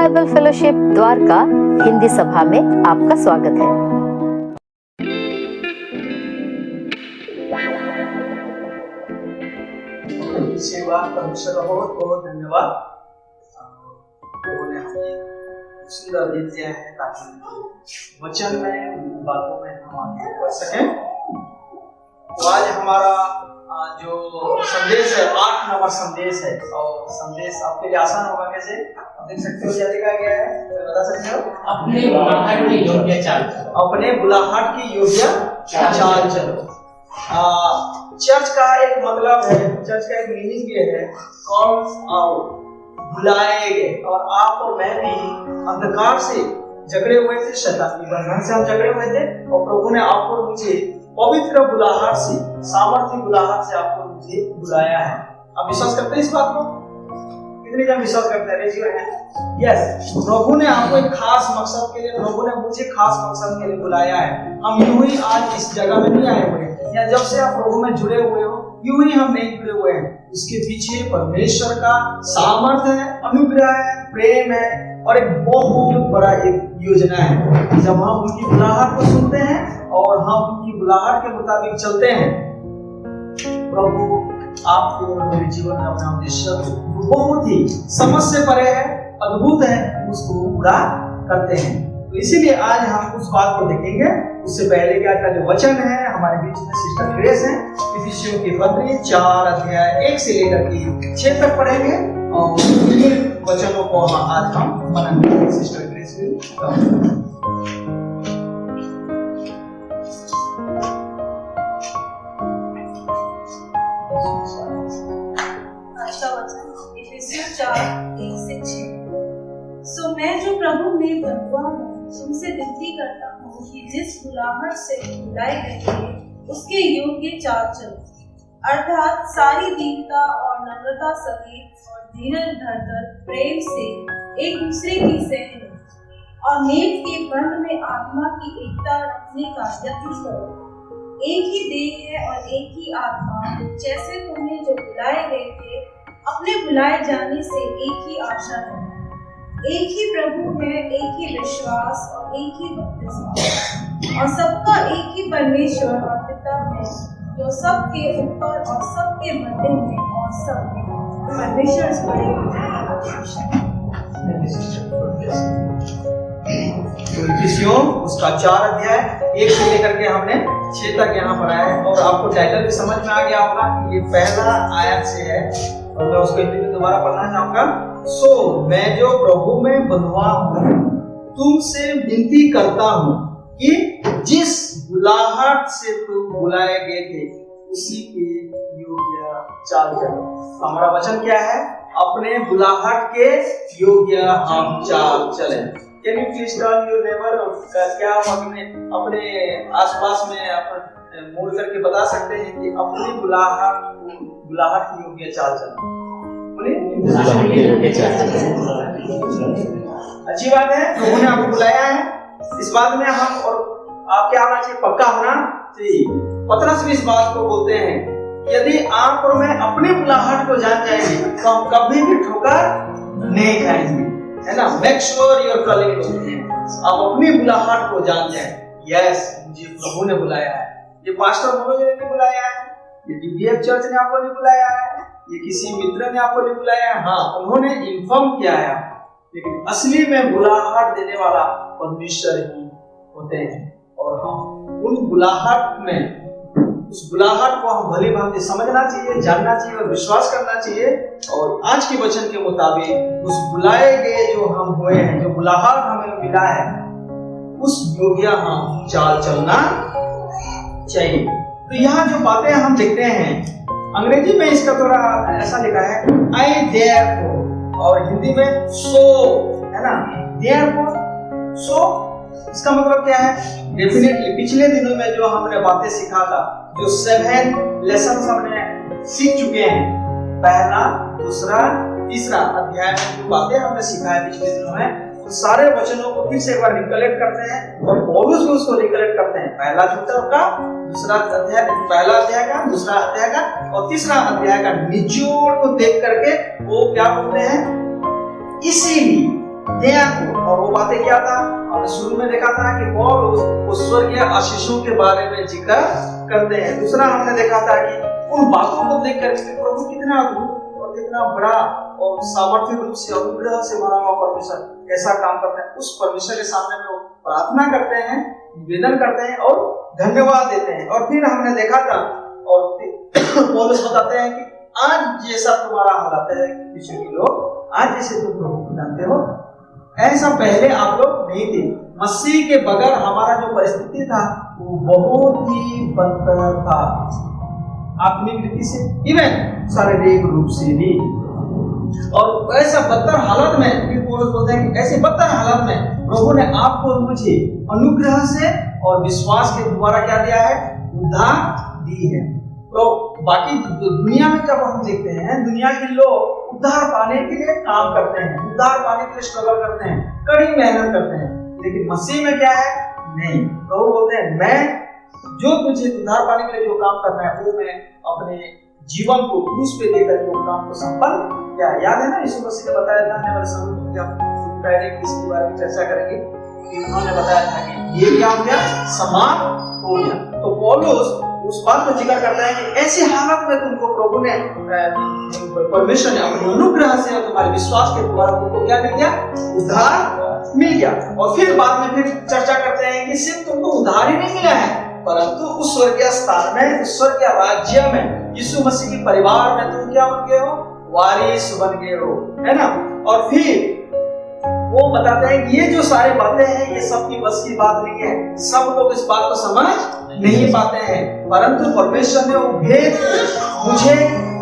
Bible fellowship Dwarka Hindi सभा में आपका स्वागत है। सेवा परमेश्वर का बहुत बहुत धन्यवाद। उन्होंने हमें सुंदर दिन दिया है ताकि वचन में बातों में हम आगे बढ़ सकें। तो आज हमारा जो संदेश है 8 नंबर संदेश है और संदेश आपके लिए आसान होगा। कैसे आप देख सकते हो क्या लिखा गया है, बता सकते हो? अपने बुलाहट की योग्य चाल चलो। अपने बुलाहट की योग्य चाल चलो। चर्च का एक मतलब है, चर्च का एक मीनिंग ये है, कॉल्ड आउट, बुलाए गए। और आप और मैं भी अंधकार से झगड़े हुए थे, शैतान की बंधन से हम झगड़े हुए थे और प्रभु ने आपको मुझे पवित्र बुलाहट से, सामर्थ्य बुलाहट से आपको मुझे बुलाया है। आप विश्वास करते हैं इस बात को? कितने जन विश्वास करते हैं? Raise your hand. यस, प्रभु ने आपको एक खास मकसद के लिए, प्रभु ने मुझे खास मकसद के लिए बुलाया है। हम यूं ही आज इस जगह में नहीं आए हुए हैं, या जब से आप प्रभु में जुड़े हुए हो यूं ही हम नहीं जुड़े हुए हैं। इसके पीछे परमेश्वर का सामर्थ्य है, अनुग्रह है, प्रेम है और एक बहुत बड़ा एक योजना है। जब हम उनकी बुलाहट को सुनते हैं और हम उनकी बुलाहट के मुताबिक चलते हैं, प्रभु आपके और मेरे जीवन में अपना उद्देश्य बहुत ही समझ से परे है, अद्भुत है, उसको पूरा करते हैं। तो इसीलिए आज हम उस बात को देखेंगे। उससे पहले क्या का जो वचन है हमारे बीच में सिस्टर ग्रेस है, इफिसियों की पत्री 4 अध्याय 1 से लेकर के 6 तक पढ़ेंगे और इन वचनों को आज हम मनन करेंगे। सिस्टर ग्रेस will सो मैं जो प्रभु में बंधुआ हूँ तुमसे विनती करता हूँ कि जिस बुलाहट से बुलाए गए थे उसके योग्य चाल चलो, अर्थात सारी दीनता और नम्रता सहित और धीरज धरकर प्रेम से एक दूसरे की सह लो और मेल के बंध में आत्मा की एकता रखने का यत्न करो। एक ही देह है और एक ही आत्मा, जैसे तुम्हें जो बुलाए गए थे अपने बुलाए जाने से एक ही आशा है। एक ही प्रभु है, एक ही विश्वास और एक ही बपतिस्मा, और सबका एक ही परमेश्वर और पिता है जो सबके ऊपर और सबके मध्य में और सब में। परमेश्वर इस बड़े इफिसियों उसका 4 अध्याय 1 से लेकर के हमने 6 तक यहाँ पढ़ा है और आपको टाइटल भी समझ में आ गया होगा कि ये पहला आयत से है और मैं उसको हिंदी में दोबारा पढ़ना चाहूंगा। सो मैं जो प्रभु में बंधुआ हूँ तुमसे विनती करता हूँ कि जिस बुलाहट से तुम बुलाए गए थे उसी के योग्य चाल चलो। हमारा वचन क्या है? अपने बुलाहट के योग्य हम चाल चलें। Can you please tell your neighbor? क्या हम अपने आसपास में मोड़ करके बता सकते हैं कि अपनी बुलाहट की योग्य चाल चलें? अच्छी बात है, प्रभु ने आपको बुलाया है। इस बात में हम और आप क्या होना चाहिए? पक्का होना चाहिए। पतरस भी इस बात को बोलते हैं, यदि आप और मैं अपनी बुलाहट को जान जाएंगे तो हम कभी भी ठोकर नहीं खाएंगे, है ना? मेक श्योर योर कॉलिंग होती है, आप अपनी बुलाहट को जान जाएं। यस, मुझे प्रभु ने बुलाया है। ये पास्टर मनोज ने नहीं बुलाया है, ये डीबीएफ चर्च ने आपको नहीं बुलाया है, ये किसी मित्र ने आपको नहीं बुलाया है। हाँ, उन्होंने इन्फॉर्म किया है, लेकिन असली में बुलाहट देने वाला परमेश्वर ही होते हैं। और हम उन बुलाहट में, उस बुलाहट को हम भली भांति समझना चाहिए, जानना चाहिए और विश्वास करना चाहिए। और आज के वचन के मुताबिक उस बुलाए गए जो हम हुए हैं, जो बुलाहट हमें मिला है, उस योग्य हम चाल चलना चाहिए। तो यहाँ जो बातें हम देखते हैं, अंग्रेजी में इसका थोड़ा ऐसा लिखा है आई देयरफॉर, और हिंदी में सो, है ना? देयरफॉर सो, इसका मतलब क्या है? डेफिनेटली पिछले दिनों में जो हमने बातें सीखा था, जो 7 लेसन हमने सीख चुके हैं, पहला, दूसरा, तीसरा अध्याय में जो बातें हमने सीखा है पिछले दिनों में, तो सारे वचनों को फिर से एक बार रिकलेक्ट करते हैं और पौलुस भी उसको रिकलेक्ट करते हैं। पहला चैप्टर का, दूसरा अध्याय, पहला अध्याय का, दूसरा अध्याय का और तीसरा अध्याय का निचोड़ को देख करके वो क्या बोलते हैं? इसीलिए दिया। और वो बातें क्या था, हमने शुरू में देखा था कि पौलुस उस स्वर्गीय आशीषों के बारे में जिक्र करते हैं। दूसरा हमने देखा था कि उन बातों को देख करके प्रभु कितना अद्भुत और कितना बड़ा और सामर्थ्य रूप से अनुग्रह से भरा हुआ परमेश्वर ऐसा काम करते हैं। उस परमेश्वर के सामने में वो प्रार्थना करते हैं, निवेदन करते हैं और धन्यवाद देते हैं। और फिर हमने देखा था और पौलुस बताते हैं कि आज जैसा तुम्हारा हालत है विश्व के लोग, आज जैसे तुम प्रभु को जानते हो ऐसा पहले आप लोग नहीं थे। मसीह के बगैर हमारा जो परिस्थिति था वो बहुत ही बदतर था, आत्मिक रीति से इवन शारीरिक रूप से भी। और ऐसा बदतर हालत में फिर पौलुस बोलते हैं कि ऐसे बदतर हालत में प्रभु ने आपको और मुझे अनुग्रह से और विश्वास के द्वारा क्या दिया है, उद्धार दी है। तो बाकी दुनिया में जब हम देखते हैं, दुनिया के लोग उद्धार पाने के लिए काम करते हैं, उद्धार पाने के लिए स्ट्रगल करते हैं, कड़ी मेहनत करते हैं। लेकिन मसीह में क्या है, नहीं। प्रभु बोलते हैं मैं जो तुझे उद्धार पाने के लिए जो काम करना है वो मैं अपने जीवन को क्रूस पे देकर वो काम को संपन्न किया। याद है ना, यीशु मसीह ने बताया था, हमारे समझ पहले इसके बारे में चर्चा करेंगे कि उन्होंने बताया था कि ये क्या हो गया, समाप्त हो गया। तो पौलुस उस बात को जिक्र करता है कि ऐसी हालत में तुमको प्रभु ने परमेश्वर ने अपने अनुग्रह से और तुम्हारे विश्वास के द्वारा तुमको क्या मिल गया, उद्धार मिल गया। और फिर बाद में फिर चर्चा करते हैं कि सिर्फ तुमको उद्धार ही नहीं मिला है, परंतु उस स्वर्गीय स्थान में, उस स्वर्गीय राज्य में, यीशु मसीह के परिवार में तुम क्या बन गए हो, वारिस बन गए हो, है ना। और फिर वो बताते हैं कि ये जो सारे बातें हैं ये सबकी बस की बात नहीं है, सब लोग इस बात को समझ नहीं पाते हैं, परंतु परमेश्वर ने वो भेद मुझे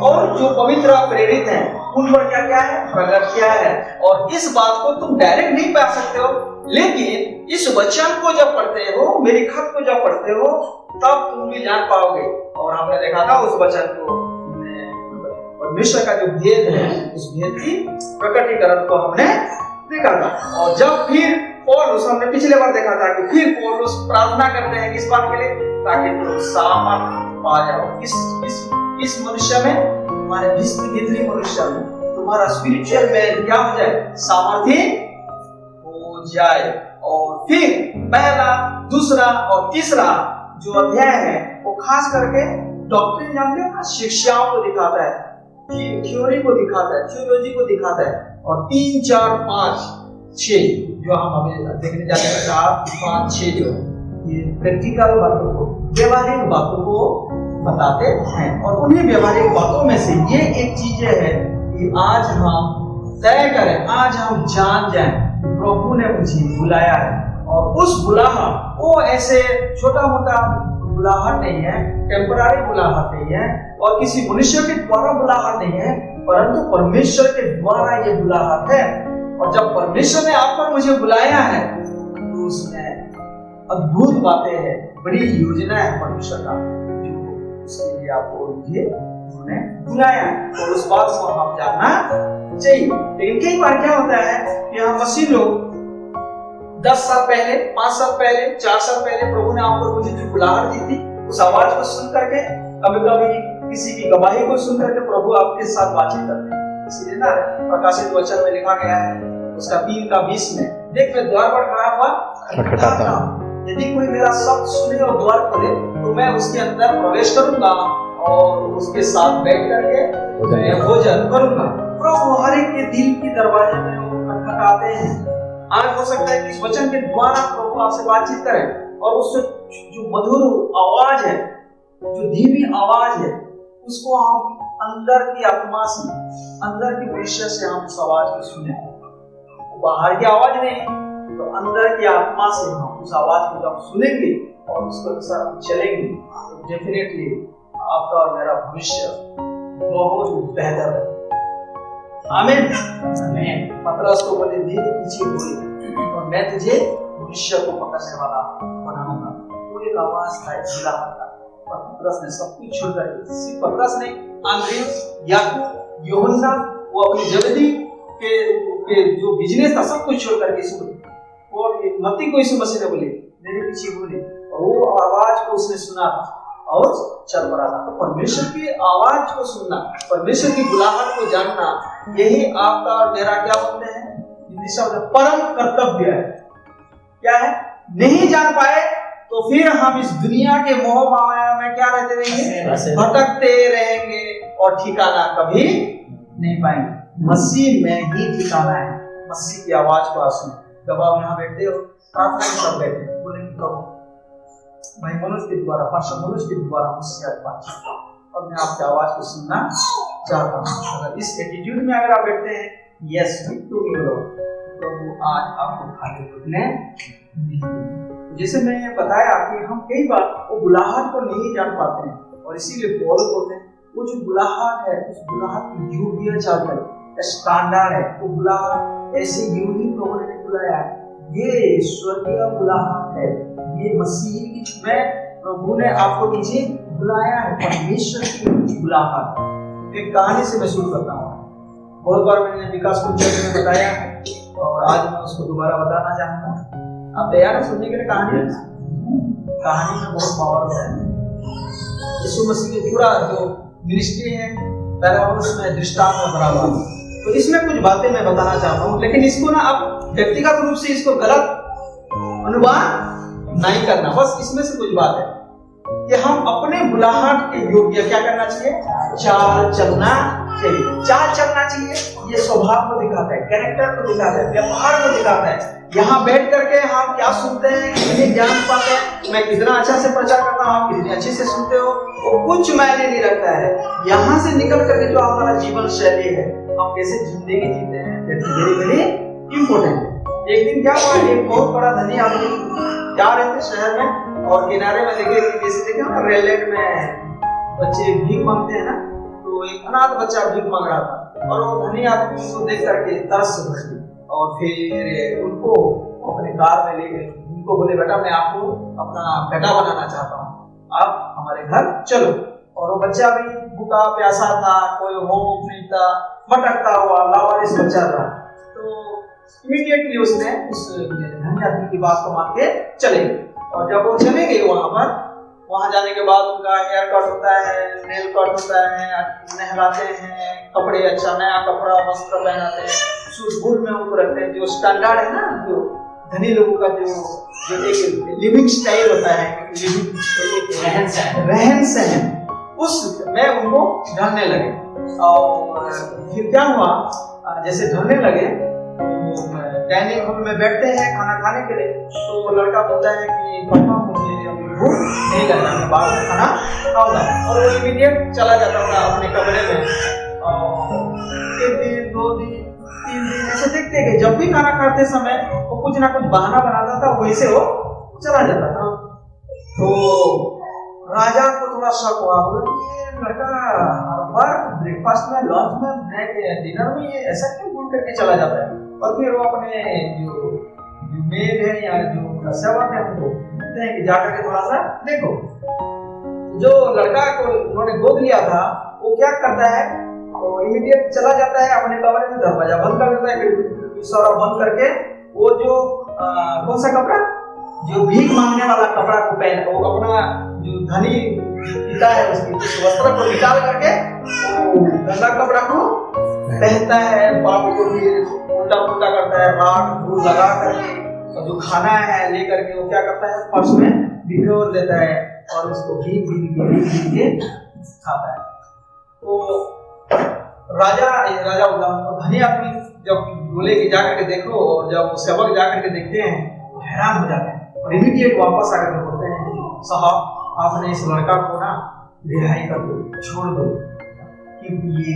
और जो पवित्र प्रेरित हैं उन पर क्या क्या है, प्रकट किया है। और इस बात को तुम डायरेक्ट नहीं पा सकते हो, लेकिन इस वचन को जब पढ़ते हो, मेरी खत को जब पढ़ते हो, तब तुम भी जान पाओगे। और हमने देखा था उस वचन को, परमेश्वर का जो भेद है उस भेद की प्रकटीकरण को हमने देखा था। और जब फिर पौलुस, हमने पिछले बार देखा था कि फिर पौलुस प्रार्थना करते हैं किस बात के लिए, ताकि तुम सामर्थ पा जाओ। इस मनुष्य में, तुम्हारे भीतरी मनुष्य में तुम्हारा स्पिरिचुअल मैन क्या हो जाए, सामर्थी हो जाए। और फिर पहला, दूसरा और तीसरा जो अध्याय है वो खास करके डॉक्ट्रिन, जानते हो ना, शिक्षाओं को दिखाता है, थ्योरी को दिखाता है, थियोलॉजी को दिखाता है। और 3, 4, 5, 6 जो हम अभी देखने जाते हैं, 4, 5, 6 जो ये प्रैक्टिकल बातों को, व्यवहारिक बातों को बताते हैं। और उन्हीं व्यवहारिक बातों में से ये एक चीज है कि आज हम तय करें, आज हम जान जाएं प्रभु ने मुझे बुलाया है। और उस बुलाहट वो ऐसे छोटा मोटा बुलाहट नहीं है, टेम्पररी बुलाहट नहीं है, और किसी मनुष्य के द्वारा बुलाहट नहीं है, परंतु परमेश्वर के द्वारा ये बुलाहट है। और जब परमेश्वर ने आप पर मुझे बुलाया है तो उसमें अद्भुत बातें हैं, बड़ी योजना है परमेश्वर का, जो उसके लिए आपको मुझे उन्होंने बुलाया है। और उस बात को हम जानना चाहिए। लेकिन कई बार क्या होता है कि हम मसीह लोग 10 साल पहले, 5 साल पहले, 4 साल पहले प्रभु ने आपको मुझे जो बुलाहट दी थी, उस आवाज को सुन करके, कभी कभी किसी की गवाही को सुन करके प्रभु आपके साथ बातचीत करते हैं। इसलिए ना प्रकाशित वचन में लिखा गया है उसका 3:20 में, देख मैं द्वार पर खड़ा हुआ खटखटाता हूं, यदि कोई मेरा शब्द सुने और द्वार खोले तो मैं उसके अंदर प्रवेश करूंगा और उसके साथ बैठ करके भोजन करूंगा। प्रभु हर एक के दिल की दरवाजे में खटखटाते हैं। आज हो सकता है कि इस वचन के द्वारा प्रभु आपसे बातचीत करें और उससे जो मधुर आवाज है, जो धीमी आवाज है, उसको हम अंदर की आत्मा से, अंदर की दृश्य से हम उस आवाज को सुने। बाहर की आवाज नहीं, तो अंदर की आत्मा से हम उस आवाज को जब सुनेंगे और उसके अनुसार हम चलेंगे तो डेफिनेटली आपका और मेरा भविष्य बहुत बेहतर है। आमीन। पतरस को बोले धीरे पीछे बोले और मैं तुझे भविष्य को पकड़ने वाला बनाऊंगा। वो एक आवाज था, एक बुलाहट था। और पतरस ने सब कुछ छोड़ कर, सिर्फ पतरस नहीं, अंद्रियास, याकूब, यूहन्ना, वो अपनी जबदी के जो बिजनेस था सब कुछ छोड़ करके इसको, और मत्ती को यीशु मसीह ने बोले मेरे पीछे बोले, और वो आवाज को उसने सुना और चल पड़ा था। तो परमेश्वर की आवाज को सुनना, परमेश्वर की बुलाहट को जानना, यही आपका और मेरा क्या बोलते हैं, हिंदी शब्द परम कर्तव्य है। क्या है? नहीं जान पाए तो फिर हम इस दुनिया के मोह माया में क्या रहते रहेंगे? भटकते रहेंगे और ठिकाना कभी नहीं पाएंगे। मसीह में ही ठिकाना है। मसीह की आवाज को सुनो। जब आप यहाँ बैठते हो, प्रार्थना के साथ बैठे बोलेंगे प्रभु मैं मनुष्य के द्वारा, पास्टर मनुष्य के द्वारा मुझसे और मैं आपकी आवाज को सुनना चाहता हूँ। अगर इस एटीट्यूड में अगर आप बैठते हैं, यस प्रभु आज आपको खाली रुकने नहीं। जैसे मैंने बताया कि हम कई बार वो बुलाहट को नहीं जान पाते हैं और इसीलिए पौल बोलते हैं वो जो बुलाहट है उस बुलाहट की योग्य चाल स्टैंडर्ड है। वो बुलाहट ऐसे यूं ही प्रभु ने बुलाया है। ये स्वर्गीय बुलाहट है, ये मसीह में प्रभु ने आपको नीचे बुलाया है। परमेश्वर की बुलाहट एक कहानी से मैं शुरू करता हूँ। बहुत बार मैंने विकास को चर्च में बताया और आज मैं उसको दोबारा बताना चाहता हूँ। आप तैयार हैं सुनने के लिए? कहानी में बहुत पावर है। यीशु मसीह की पूरा जो मिनिस्ट्री है पैराबल्स में दृष्टांत में भरा हुआ है। तो इसमें कुछ बातें मैं बताना चाहता हूँ, लेकिन इसको ना आप व्यक्तिगत रूप से इसको गलत अनुवाद नहीं करना। बस इसमें से कुछ बात है कि हम अपने बुलाहट के योग्य क्या करना चाहिए? चाल चलना चाहिए। चाल चलना चाहिए, ये स्वभाव को दिखाता है, कैरेक्टर को दिखाता है, व्यवहार को दिखाता है। यहाँ बैठ करके हम क्या सुनते हैं, कितने ज्ञान पाते हैं, मैं कितना अच्छा से प्रचार करता हूँ, आप कितने अच्छे से सुनते हो, वो कुछ मायने नहीं रखता है। यहाँ से निकल करके जो हमारा जीवन शैली है, हम कैसे जिंदगी जीते हैं, वेरी वेरी इम्पोर्टेंट है। एक दिन क्या हुआ, एक बहुत बड़ा धनी आदमी जा रहे थे शहर में और किनारे में देखे ना रेल लाइन में बच्चे भीख मांगते हैं ना, तो एक अनाथ बच्चा भीख मांग रहा था और वो धनी आदमी उसको देख करके तरस उठी और फिर उनको अपने कार में ले गए। उनको बोले बेटा मैं आपको अपना बेटा बनाना चाहता हूँ, आप हमारे घर चलो। और वो बच्चा भी भूखा प्यासा था, कोई होम नहीं था, भटकता हुआ लावारिस बच्चा था। तो इमीडिएटली उसने उस धनी आदमी की बात को मान के चले गए। और जब वो चले गए वहां जाने के बाद उनका हेयर कट होता है, नेल कट होता है, नहलाते हैं, कपड़े अच्छा नया कपड़ा वस्त्र पहनाते हैं, सूट में उनको रखते हैं। जो स्टैंडर्ड है ना, जो धनी लोगों का जो एक लिविंग स्टाइल होता है, रहन सहन, उस में उनको ढलने लगे। और फिर क्या हुआ, जैसे ढलने लगे डाइनिंग हॉल में बैठते हैं खाना खाने के लिए, तो लड़का बोलता है कि पापा मुझे अभी भूख नहीं लग रहा, मैं बाद में खाना खाऊंगा। और वो इमीडिएट चला जाता था अपने कमरे में। एक दिन, 2 दिन, 3 दिन ऐसे देखते कि जब भी खाना खाते समय वो कुछ ना कुछ बहाना बनाता था, वैसे वो चला जाता था। तो राजा को थोड़ा शक हुआ, ये लड़का हर बार ब्रेकफास्ट में, लंच में, डिनर में ये ऐसा क्यों भूल करके चला जाता है। और फिर वो अपने जो मेड है या जो सेवक है उनको कहते हैं कि जाकर के थोड़ा सा देखो। जो लड़का को उन्होंने गोद लिया था वो क्या करता है, वो इमीडिएट चला जाता है अपने कमरे में, दरवाजा बंद कर देता है, सारा बंद करके वो जो कौन सा कपड़ा, जो भीख मांगने वाला कपड़ा को पहन, वो अपना जो धनी पिता है उसके वस्त्र को निकाल करके वो गंदा कपड़ा को पहनता है, बाप को भी उल्टा पुल्टा करता है, राख धूल लगा करके, और जो खाना है लेकर के वो क्या करता है, फर्श में बिखेर देता है और उसको भीग के खाता है। तो राजा धनी आदमी जब बोले कि जाकर के देखो, और जब वो सेवक जाकर के देखते हैं तो हैरान हो जाते हैं और इमीडिएट वापस आकर के बोलते हैं साहब आपने इस लड़का को ना रिहाई कर दो, छोड़ दो, क्योंकि ये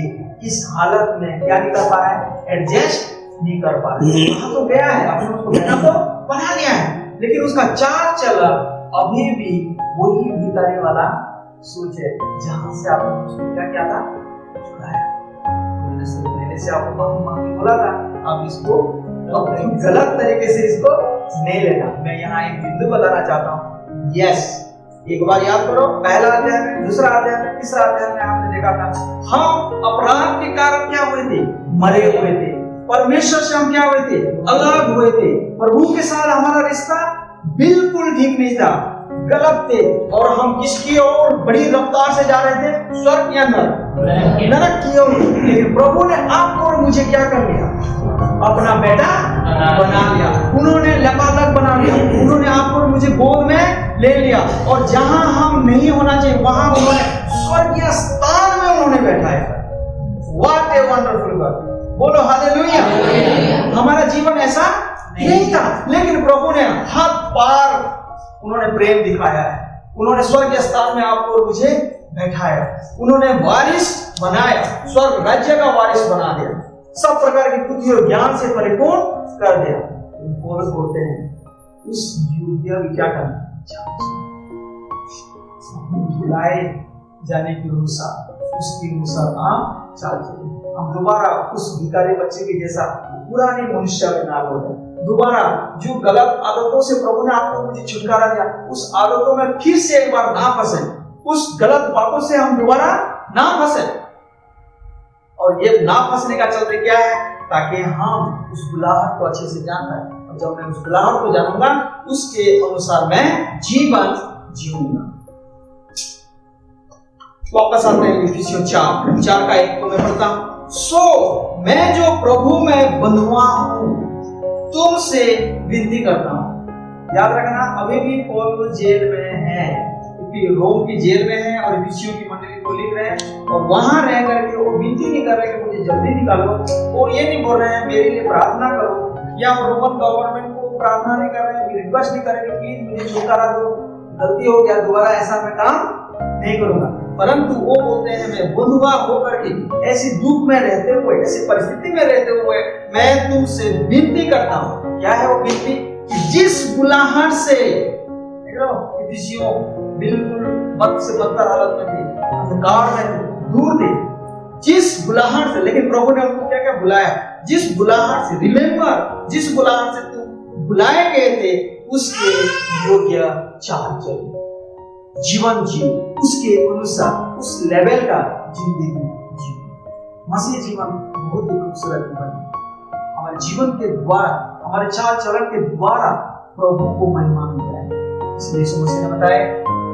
इस हालत में क्या नहीं कर पा रहा है, एडजस्ट नहीं कर पा रहा है। वहां तो गया है, आपने उसको बेटा तो बना दिया है, लेकिन उसका चाल चलन अभी भी वही भीतरे वाला सोच है जहां से आपने उसको क्या किया था, छुड़ाया। पहले से आपको माफी मांगने बोला था, आप इसको गलत तरीके से इसको नहीं लेना। मैं यहाँ एक बिंदु बताना चाहता हूँ। यस, एक बार याद करो, पहला अध्याय में, दूसरा अध्याय में, तीसरा अध्याय में आपने देखा था हम अपराध के कारण क्या हुए थे, मरे हुए थे, परमेश्वर से हम क्या हुए थे, अलग हुए थे, प्रभु के साथ हमारा रिश्ता बिल्कुल ठीक नहीं था, गलत थे, और हम किसकी ओर बड़ी रफ्तार से जा रहे थे, स्वर्ग या नरक की ओर। लेकिन प्रभु ने आपको और मुझे क्या कर लिया, अपना बेटा बना लिया, उन्होंने लबालब बना लिया, उन्होंने आपको और मुझे गोद में ले लिया, और जहां हम नहीं होना चाहिए वहां उन्होंने स्वर्गीय स्थान में उन्होंने बैठाया। व्हाट ए वंडरफुल गॉड, बोलो हालेलुया। हमारा जीवन ऐसा नहीं था, लेकिन प्रभु ने हद पार उन्होंने प्रेम दिखाया है, उन्होंने स्वर्गीय स्थान में आपको और मुझे बैठाया, उन्होंने वारिस बनाया, स्वर्ग राज्य का वारिस बना दिया, सब प्रकार की बुद्धि और ज्ञान से परिपूर्ण कर दिया। पौलुस बोलते हैं उस योग्य भी क्या करना, बुलाए जाने के अनुसार उसके अनुसार आप चाल चलिए। हम दोबारा उस भिखारी बच्चे के जैसा पुराने मनुष्य में ना हो जाए, दोबारा जो गलत आदतों से प्रभु ने आपको मुझे छुटकारा दिया उस आदतों में फिर से एक बार ना फंसे, उस गलत बातों से हम दोबारा ना फंसे। और ये ना फंसने का चलते क्या है, ताकि हम उस बुलाहट को अच्छे से जान पाए, और जब मैं उस बुलाहट को जानूंगा उसके अनुसार मैं जीवन जीऊंगा। वापस आते हैं इफिसियों 4 का 1 को मैं पढ़ता हूं। सो मैं जो प्रभु में बंधुआ हूं तुमसे विनती करता हूं। याद रखना, अभी भी पौलुस जेल में है, क्योंकि रोम की जेल में है और इफिसियों की मंडली को लिख रहे हैं, और वहां रह करके वो विनती नहीं कर रहे कि मुझे जल्दी निकालो, और ये नहीं बोल रहे हैं मेरे लिए प्रार्थना करो, या रोमन गवर्नमेंट को प्रार्थना नहीं कर रहे हैं, रिक्वेस्ट नहीं कर रहे कि प्लीज मुझे छुटकारा दो, गलती हो गया, दोबारा ऐसा मैं काम नहीं करूंगा, परंतु वो बोलते हैं मैं बंधुआ होकर के ऐसी दुख में रहते हुए, ऐसी परिस्थिति में रहते हुए मैं तुमसे विनती करता हूं। क्या है वो विनती, कि जिस बुलाहट से इफिसियों बिल्कुल बद से बदतर हालत में थे, अंधकार में थे, दूर थे, जिस बुलाहट से, लेकिन प्रभु ने उनको क्या क्या बुलाया, जिस बुलाहट से, रिमेंबर, जिस बुलाहट से तुम बुलाए गए थे उसके योग्य चाल चलो, जीवन जियो, उसके अनुसार उस लेवल का जिंदगी जियो। मसीह जीवन बहुत ही खूबसूरत जीवन है। हमारे जीवन के द्वारा, हमारे चाल चलन के द्वारा प्रभु को महिमा मिलता है। इसलिए यीशु मसीह ने बताया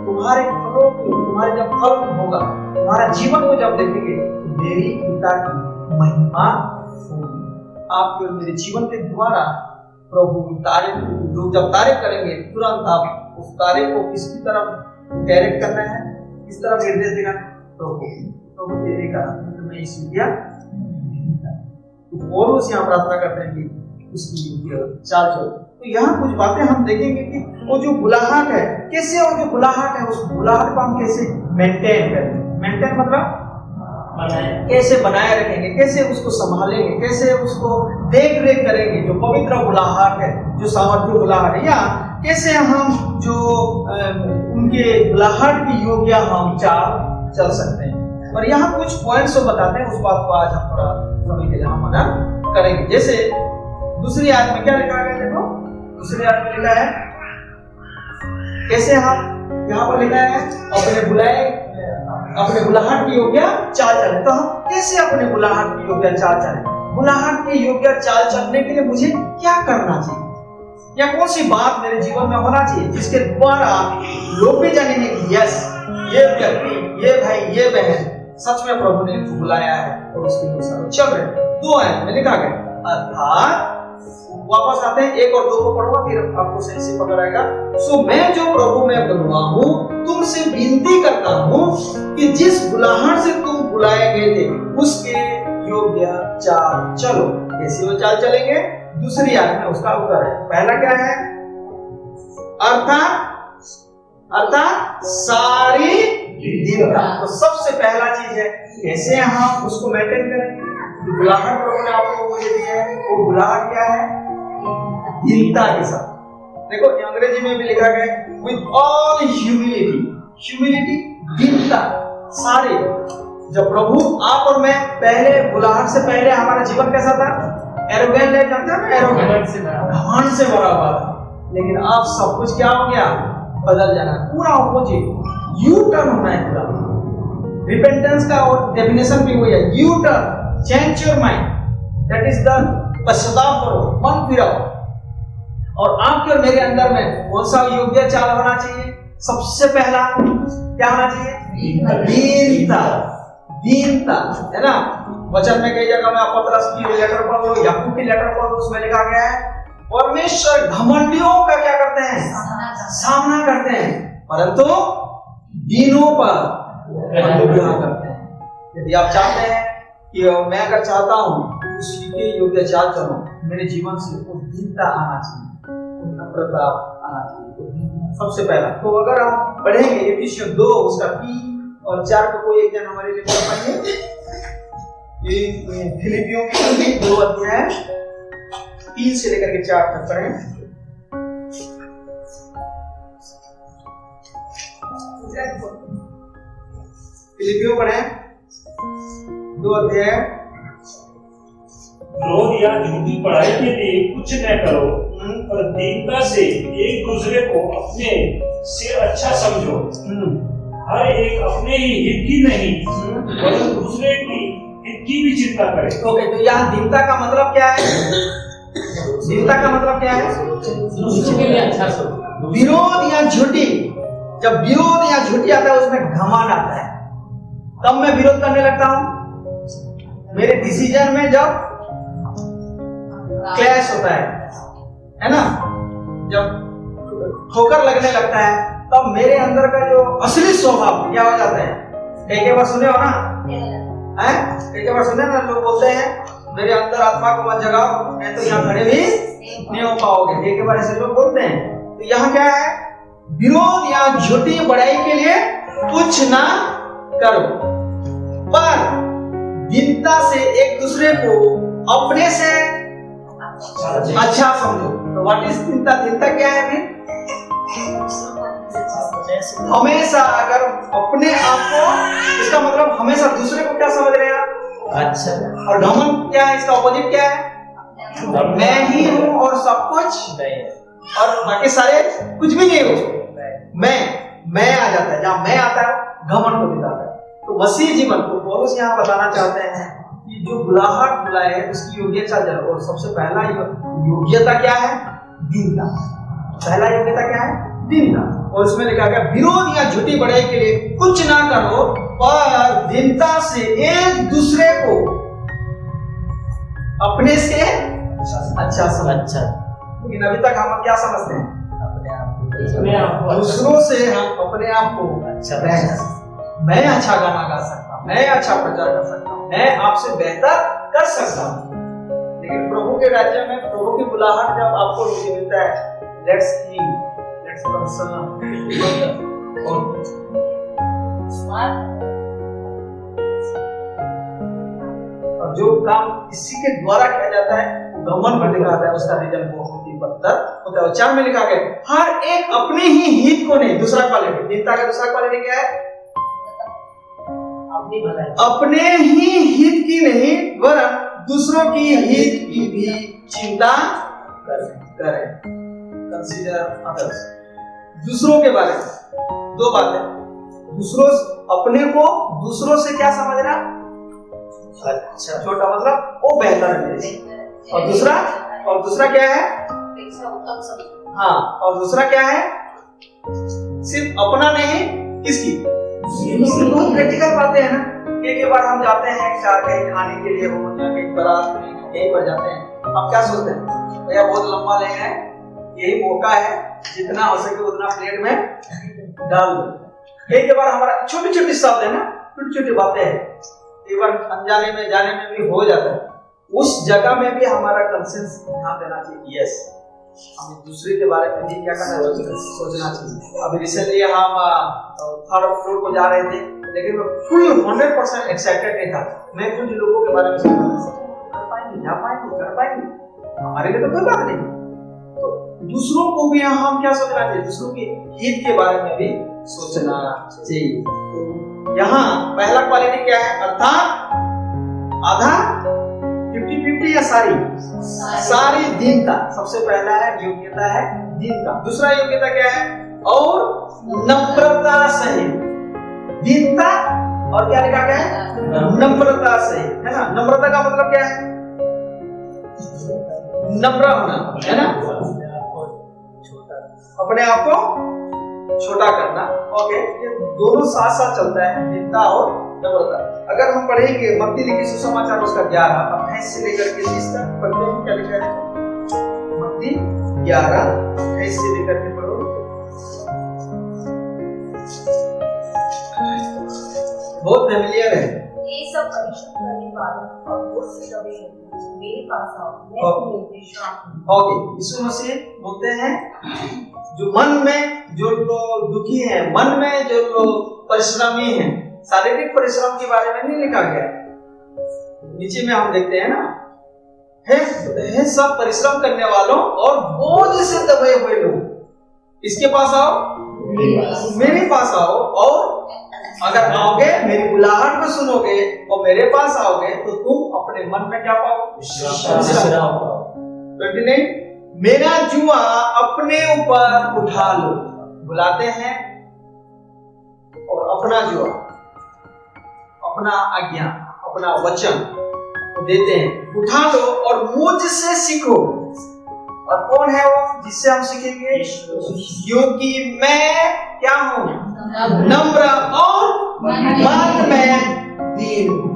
तुम्हारे फलों को, तुम्हारे जब फल होगा, तुम्हारा जीवन को जब देखेंगे तो मेरी पिता की महिमा होगी। आपके और मेरे जीवन के द्वारा प्रभु तारीफ, लोग जब तारीफ करेंगे तुरंत आप उस तारीफ को किसकी तरफ डायरेक्ट करना है, किस तरफ निर्देश देना, प्रभु तेरे का मैं यीशु किया। तो पौलुस यहाँ प्रार्थना करते हैं कि उसकी चाल चलो। तो यहाँ कुछ बातें हम देखेंगे कि वो जो बुलाहट है, कैसे वो जो बुलाहट है, उस बुलाहट को हम कैसे मेंटेन करें। मेंटेन मतलब कैसे बनाए रखेंगे, कैसे उसको संभालेंगे, कैसे उसको देख रेख करेंगे, जो पवित्र बुलाहट है, जो सामर्थ्य बुलाहट है, या कैसे हम जो उनके बुलाहट की योग्य हम चल सकते हैं। और यहाँ कुछ पॉइंट्स बताते हैं, उस बात को आज हम थोड़ा समय के लिए हम मनन करेंगे। जैसे दूसरी आयत में क्या लिखा गया, देखो दूसरी आयत में लिखा है कैसे हम, यहाँ पर लिखा है अपने बुलाहट की योग्य चाल चले। तो हम कैसे अपने बुलाहट की योग्य चाल चले, बुलाहट की योग्य चाल चलने के लिए मुझे क्या करना चाहिए, या कौन सी बात मेरे जीवन में होना चाहिए जिसके द्वारा लोग भी जानेंगे कि यस ये व्यक्ति, ये भाई, ये बहन सच में प्रभु ने इनको बुलाया है और उसके अनुसार चल रहे हैं। 2 आयत में लिखा गया, अर्थात वापस आते हैं 1 और 2 को पढ़ूंगा, फिर आपको सही से पकड़ आएगा। सो मैं जो प्रभु में बंधुआ हूं तुमसे विनती करता हूं कि जिस बुलाहट से तुम बुलाए गए थे उसके योग्य चाल चलो। कैसे वो चाल चलेंगे, दूसरी आयत में उसका उत्तर है। पहला क्या है, अर्थात सारी दीनता। तो सबसे पहला चीज है कैसे हम उसको मेंटेन करेंगे। बुलाहट प्रभु ने आपको मुझे दी है, वो बुलाहट क्या है, दीनता के साथ। देखो अंग्रेजी में भी लिखा गया विद ऑल ह्यूमिलिटी, दीनता सारे। जब प्रभु आप और मैं पहले बुलाहट से पहले हमारा जीवन कैसा था, एरोगेंट है, जानते हैं एरोगेंट से घमंड से भरा हुआ था, लेकिन अब सब कुछ क्या हो गया, बदल जाना, पूरा ऑपोजिट, यू टर्न होना है पूरा। रिपेंटेंस का डेफिनेशन भी वही है, U turn, change your mind, that is the पश्चाताप करो, मन फिराओ। और आपके और मेरे अंदर में कौन सा योग्य चाल होना चाहिए, सबसे पहला क्या होना चाहिए, दीनता है ना। वचन में कई जगह में आप पतरस की लेटर पढ़ लो, याकूब की लेटर पढ़ लो, उसमें लिखा गया है परमेश्वर घमंडियों का क्या करते हैं? सामना करते हैं, परंतु दीनों पर अनुग्रह करते हैं। यदि आप चाहते हैं कि मैं अगर चाहता हूं उसी के योग्य चाल चलूं, मेरे जीवन से दीनता आना चाहिए, नम्रता आना चाहिए सबसे पहला। तो अगर हम पढ़ेंगे इफिसियन 2 उसका 3 और 4 को कोई एक जन हमारे लिए पढ़ पाएंगे? ये फिलिपियों की 2 अध्याय 3 से लेकर के 4 तक पढ़ें। फिलिपियों पढ़ें 2 अध्याय। क्रोध या झूठी पढ़ाई के लिए कुछ न करो, और दीनता से एक दूसरे को अपने से अच्छा समझो। हर एक अपने ही हित की नहीं, वरन दूसरे की हित की भी चिंता करे। ओके, तो यहाँ दीनता का मतलब क्या है? दीनता का मतलब क्या है? दूसरे के लिए अच्छा सोचो। विरोध या झूठी, जब विरोध या झूठी आता है उसमें घमंड आता है, तब मैं विरोध करने लगता हूं। मेरे डिसीजन में जब क्लैश होता है ना, जब ठोकर लगने लगता है, तब मेरे अंदर का जो असली स्वभाव क्या हो जाता है? कई बार सुने हो ना, कई बार सुने ना, लोग बोलते हैं मेरे अंदर आत्मा को मत जगाओ, मैं तो यहाँ खड़े भी नहीं हो पाओगे। कई बार ऐसे लोग बोलते हैं। तो यहाँ क्या है? विरोध या झूठी बड़ाई के लिए कुछ ना करो, पर दीनता से एक दूसरे को अपने से अच्छा समझो। तो व्हाट इज दीनता? दीनता क्या है फिर? हमेशा अगर अपने आप को, इसका मतलब हमेशा दूसरे को क्या समझ रहे हैं आप? अच्छा। और घमंड क्या है? इसका ऑपोजिट क्या है? मैं ही हूँ और सब कुछ और बाकी सारे कुछ भी नहीं हो। मैं आ जाता है, जहाँ मैं आता है घमंड को दिखाता है। तो मसीह जीवन को पौलुस यहाँ बताना चाहते हैं कि जो बुलाहट बुलाए उसकी योग्यता जरूर, और सबसे पहला योग्यता क्या है? दीनता। पहला योग्यता क्या है? दीनता। और उसमें लिखा गया विरोध या झूठी बड़ाई के लिए कुछ ना करो, पर दीनता से एक दूसरे को अपने से अच्छा समझ। लेकिन अभी तक हम क्या समझते हैं? दूसरों से हम अपने आप को अच्छा, मैं अच्छा गाना गा सकता हूँ, मैं अच्छा प्रचार कर सकता हूँ, मैं आपसे बेहतर कर सकता हूँ। लेकिन प्रभु के राज्य में प्रभु की बुलाहट जब आपको मिलता है, लेट्स ईट, लेट्स कंसर्न, और जो काम इसी के द्वारा किया जाता है घमंड में दिखाता है, उसका रिजल्ट बहुत ही बदतर होता है। 4 में लिखा गया हर एक अपने ही हित को नहीं। दूसरा क्वालिटी दीनता का दूसरा क्वालिटी क्या है? अपने ही हित की नहीं, वरन दूसरों की हित की भी चिंता करें। कंसीडर अदर्स, दूसरों के बारे में 2 बातें। दूसरों, अपने को दूसरों से क्या समझना? अच्छा, छोटा मतलब वो बेहतर है। और दूसरा क्या है? हाँ, और दूसरा क्या है? सिर्फ अपना नहीं, किसकी? बहुत प्रैक्टिकल बातें हैं ना। एक बार हम जाते हैं कहीं खाने के लिए हो या कहीं बारात में कहीं पर जाते हैं, आप क्या सोचते हैं? भैया बहुत लंबा लेना है, यही मौका है, जितना हो सके उतना प्लेट में डाल दो। एक बार हमारा छोटी छोटी शब्द है ना, छोटी छोटी बातें हैं, एक बार अनजाने में जाने में भी हो जाता है। उस जगह में भी हमारा कंसेंस ध्यान देना चाहिए। यस, हमें दूसरे के बारे में भी क्या करना चाहिए? सोचना चाहिए। अभी रिसेंटली हम 3rd फ्लोर को जा रहे थे, लेकिन मैं फुल 100% एक्साइटेड नहीं था। मैं कुछ लोगों के बारे में सोच रहा था, कर पाएंगे, जा पाएंगे, कर पाएंगे, हमारे लिए तो कोई बात नहीं। तो दूसरों को भी हम क्या सोचना चाहिए? दूसरों के हित के बारे में भी सोचना चाहिए। तो यहाँ पहला क्वालिटी क्या है? अर्थात आधा 50-50 या सारी दीनता। सबसे पहला है योग्यता है दीनता। दूसरा योग्यता क्या है? और नम्रता सहित दीनता, और क्या लिखा गया है? नम्रता सहित, है ना। नम्रता का मतलब क्या है? नम्र होना, है ना, अपने आप को छोटा करना। ओके, ये दोनों साथ साथ चलता है, दीनता और नम्रता। अगर हम पढ़ेंगे मत्ती लिखी सुसमाचार उसका 11 28 से लेकर के 30 तक पढ़ते हैं, क्या लिखा है? मत्ती 11 28 से लेकर के पढ़ो। बहुत फैमिलियर है। ये सब परिश्रम करने वालों और बोझ से दबे लोगों मेरे पास आओ, मैं तुम्हें विश्राम दूंगा। ओके, यीशु मसीह बोलते हैं जो मन में जो लोग दुखी हैं, मन में जो लोग परिश्रमी हैं, शारीरिक परिश्रम के बारे में नहीं लिखा गया। नीचे में हम देखते हैं ना, है सब परिश्रम करने वालों और बोझ से दबे हुए लोग, इसके पास आओ, मेरे पास आओ, और अगर आओगे मेरी बुलाहट को सुनोगे और मेरे पास आओगे तो तुम अपने मन में क्या पाओगे? विश्राम पाओ। 29 मेरा जुआ अपने ऊपर उठा लो, बुलाते हैं और अपना जुआ, अपना आज्ञा, अपना वचन देते हैं, उठा लो और मुझसे सीखो। और कौन है वो जिससे हम सीखेंगे? क्योंकि मैं क्या हूं? नम्र और मन में दीन हूं।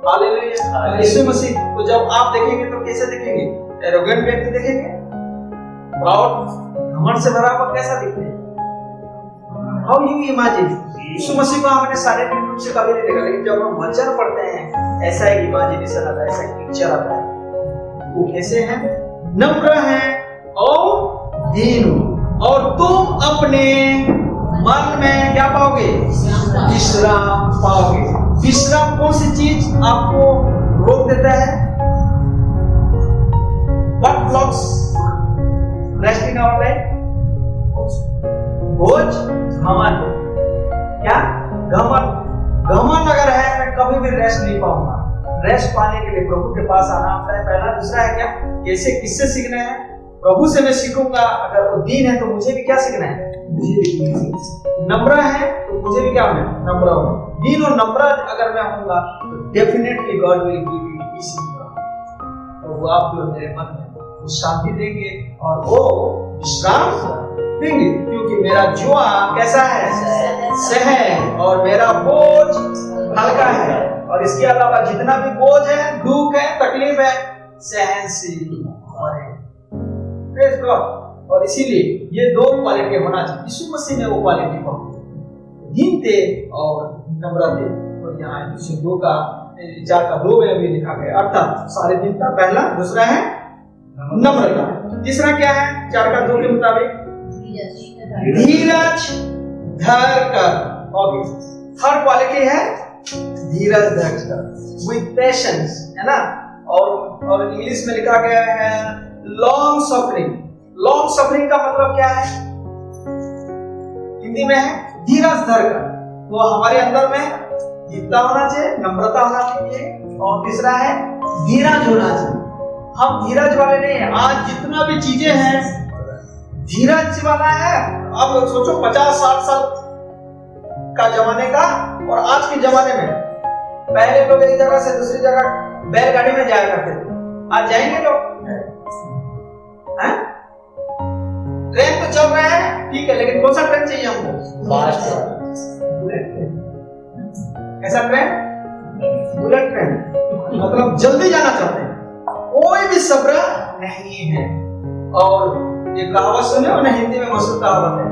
हालेलुया, यीशु मसीह को जब आप देखेंगे तो कैसे देखेंगे? एरोगेंट व्यक्ति देखेंगे, प्राउड, घमंड से भरा हुआ कैसा दिखेंगे? How you imagine? Yeshu Masih को हमने शारीरिक रूप से कभी नहीं देखा, लेकिन जब हम वचन पढ़ते हैं ऐसा एक इमेजिनेशन आता है, ऐसा एक पिक्चर आता है। वो कैसे हैं? नम्र हैं और दीन, और तुम अपने मन में क्या पाओगे? विश्राम पाओगे। विश्राम कौन सी चीज आपको रोक देता है? What blocks resting our life? बोझ, घमंड। क्या? घमंड। घमंड अगर है मैं कभी भी रेस्ट नहीं पाऊंगा। रेस्ट पाने के लिए प्रभु के पास आना होता है पहला। दूसरा है क्या? कैसे, किससे सीखना है? प्रभु से मैं सीखूंगा। अगर वो दीन है तो मुझे भी क्या सीखना है? मुझे भी नम्र है तो मुझे भी क्या होना है? नम्र होना। दीन और नम्र अगर मैं होऊंगा तो definitely God will give me peace in your heart. तो वो आपको मेरे मन में वो शांति देंगे और वो विश्राम देंगे, क्योंकि मेरा जुआ कैसा है? सहन, और मेरा बोझ हल्का है। और इसके अलावा जितना भी बोझ है, दुख है, तकलीफ है, सहनशील है। Praise God. और इसीलिए ये दो क्वालिटी होना चाहिए। यीशु मसीह ने वो क्वालिटी पाई, दीन थे और नम्र थे। और यहाँ यीशु 2 का 4 का 2 में भी लिखा गया, अर्थात सारे दिन का पहला, दूसरा है नम्रता, तीसरा क्या है? 4 का 2 के मुताबिक धीरज धर कर। ओके, थर्ड क्वालिटी है धीरज धर कर, विद पेशेंस, है ना। और इंग्लिश में लिखा गया है लॉन्ग सफरिंग। लॉन्ग सफरिंग का मतलब क्या है? हिंदी में है धीरज धर कर। तो हमारे अंदर में धीरता होना चाहिए, नम्रता होना चाहिए, और तीसरा है धीरज होना चाहिए। हम धीरज वाले नहीं है। आज जितना भी चीजें हैं धीरज वाला है। अब सोचो 50-60 साल का जमाने का और आज के जमाने में, पहले लोग एक जगह से दूसरी जगह बैलगाड़ी में जाया करते थे, आज जाएंगे लोग? ट्रेन तो चल रहा है, ठीक है, लेकिन कौन सा ट्रेन चाहिए हमको? Bullet train. कैसा ट्रेन? Bullet train. मतलब जल्दी जाना चाहते हैं, कोई भी सब्र नहीं है। और ये कहावत सुने हो ना, हिंदी में मशहूर कहावत है,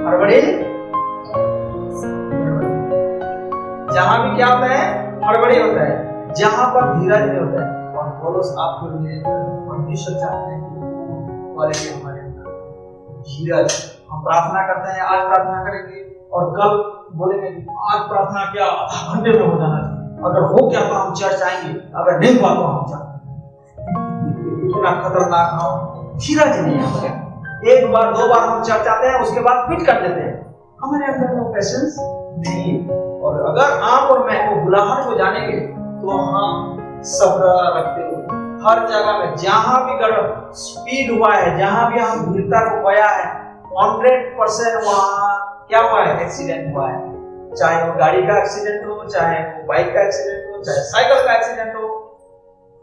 हड़बड़ी। जहां भी क्या होता है? हड़बड़ी होता है, जहां पर धीरज नहीं होता है। और पौलुस आपको परमेश्वर चाहते हैं क्वालिटी हमारे अंदर धीरज। हम प्रार्थना करते हैं, आज प्रार्थना करेंगे और कल बोलेंगे आज प्रार्थना क्या आधा घंटे में हो जाना चाहिए, अगर हो गया तो हम चर्च आएंगे, अगर नहीं हुआ तो हम जाएंगे। इतना खतरनाक हम धीरज नहीं है। एक बार 2 बार हम चर्च आते हैं, उसके बाद क्विट कर देते हैं। हमारे अंदर वो पेशेंस नहीं है। और अगर आप और मैं वो बुलाहट को जानेंगे तो हम सब्र रखते हैं हर जगह में। जहां भी गड़बड़ स्पीड हुआ है, जहां भी हम धीरता को खोया है, 100% वहां क्या हुआ है? एक्सीडेंट हुआ है। चाहे वो गाड़ी का एक्सीडेंट हो, चाहे वो बाइक का एक्सीडेंट हो, चाहे साइकिल का एक्सीडेंट हो,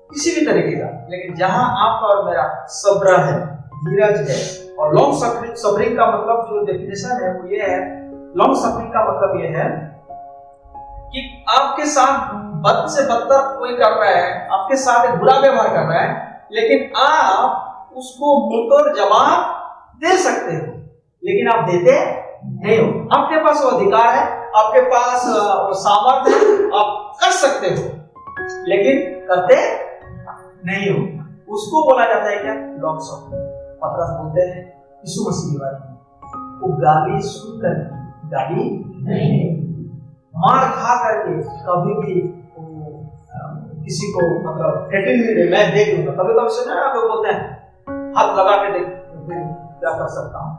किसी भी तरीके का। लेकिन जहां आपका और मेरा सब्र है, धीरज है। और लॉन्ग सफरिंग का मतलब जो डेफिनेशन है वो ये है, लॉन्ग सफरिंग का मतलब ये है कि आपके साथ बद से बदतर कोई कर रहा है, आपके साथ एक बुरा व्यवहार कर रहा है, लेकिन आप उसको मुंहतोड़ जवाब दे सकते हो, लेकिन आप देते नहीं हो। आपके पास वो अधिकार है, आपके पास वो सामर्थ्य है, आप कर सकते हो, लेकिन करते नहीं हो। उसको बोला जाता है क्या? Long suffering. पतरस बोलते हैं यीशु मसीह के बारे में, वो गाली सुनकर गाली नहीं, मार खा करके कभी भी किसी को मतलब मैं देख लूंगा। कभी कभी सुना है, लोग बोलते हैं हाथ लगा के देख क्या कर सकता हूँ,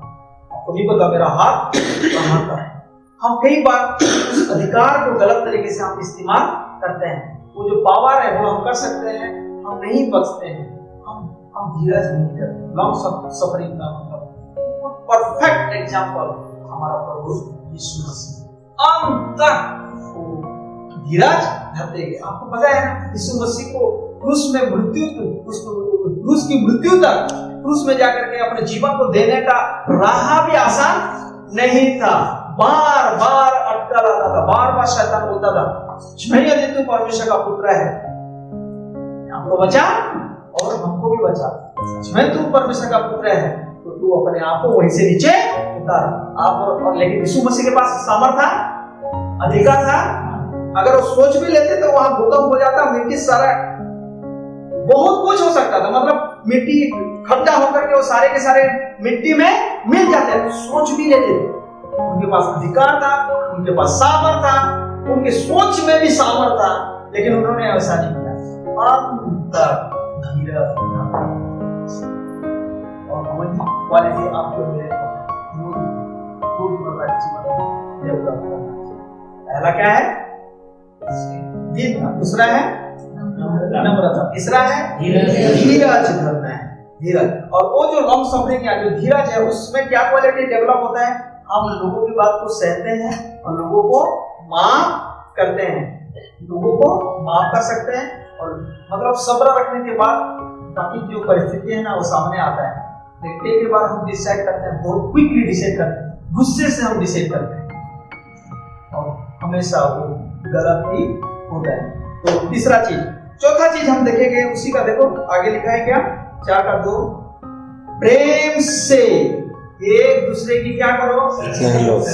आपको नहीं पता मेरा हाथ कहाँ का है। हम कई बार उस अधिकार को गलत तरीके से हम इस्तेमाल करते हैं। वो जो पावर है वो हम कर सकते हैं, हम नहीं बचते हैं, हम धीरज नहीं करते। लॉन्ग सफरिंग का मतलब परफेक्ट एग्जांपल हमारा प्रभु यीशु मसीह अंत तक धीरज धरते गए। आपको पता है ना, यीशु मसीह को क्रूस में क्रूस की मृत्यु तक क्रूस में जाकर के अपने जीवन को देने का राह भी आसान नहीं था। बार बार अटका रहता था, बार बार शैतान बोलता था यदि तू परमेश्वर का पुत्र है, हमको बचा और हमको भी बचा। तू परमेश्वर का पुत्र है तो तू अपने आप को वहीं से नीचे उतार। आप और लेकिन यीशु मसीह के पास सामर्थ था, अधिकार था। अगर वो सोच भी लेते तो वहां भूकंप हो जाता, मिट्टी सारा बहुत कुछ हो सकता था। मतलब मिट्टी खड्डा होकर के वो सारे के सारे मिट्टी में मिल जाते, सोच भी लेते। उनके पास अधिकार था, उनके पास सामर्थ था, उनके सोच में भी सामर्थ था, लेकिन उन्होंने ऐसा नहीं किया। और वही क्वालिटी आपको मेरे पहला क्या है? दूसरा है नम्रता, तीसरा है धीरज धरना है। धीरज। और वो जो लॉन्ग सफरिंग है, जो धीरज है, उसमें क्या क्वालिटी डेवलप होता है? हम लोगों की बात को सहते हैं और लोगों को माफ करते हैं, लोगों को माफ कर सकते हैं। और मतलब सब्र रखने के बाद बाकी जो परिस्थिति है ना वो सामने आता है। देखते के बाद हम डिसाइड करते हैं, बहुत क्विकली डिसाइड करते हैं, गुस्से से हम डिसाइड करते हैं और हमेशा वो गलत ही होता है। तो तीसरा चीज, चौथा चीज हम देखेंगे उसी का, देखो आगे लिखा है क्या? 4:2, प्रेम से एक दूसरे की क्या करो?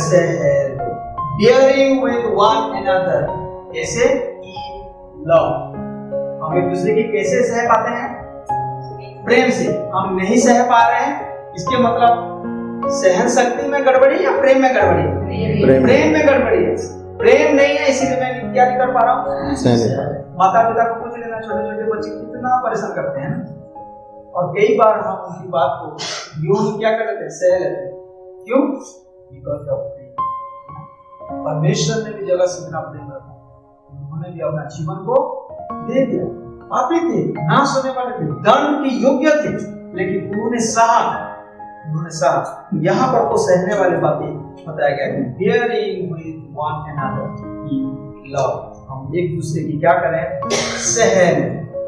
सहल, bearing with one another, कैसे? लव। हम एक दूसरे की कैसे सह पाते हैं? प्रेम से। हम नहीं सह पा रहे हैं, इसके मतलब सहन शक्ति में गड़बड़ी या प्रेम में गड़बड़ी? प्रेम में गड़बड़ी है। प्रेम नहीं है, इसीलिए मैं क्या नहीं कर पा रहा हूँ? माता पिता को पूछ लेना, छोटे छोटे बच्चे कितना परेशान करते हैं, और कई बार हम उनकी बात को यूं क्या कर लेते हैं? सह लेते हैं। क्यों? बिकॉज़ ऑफ प्रेम। परमेश्वर ने भी जगह सीखना प्रेम रखा, उन्होंने भी अपना जीवन को दे दिया। पापी थे, ना सुनने वाले थे, दंड के योग्य थे, लेकिन उन्होंने सहा। यहाँ पर तो सहने वाली बातें बताया गया है। bearing with one another, love। हम एक दूसरे की क्या करें? सहन।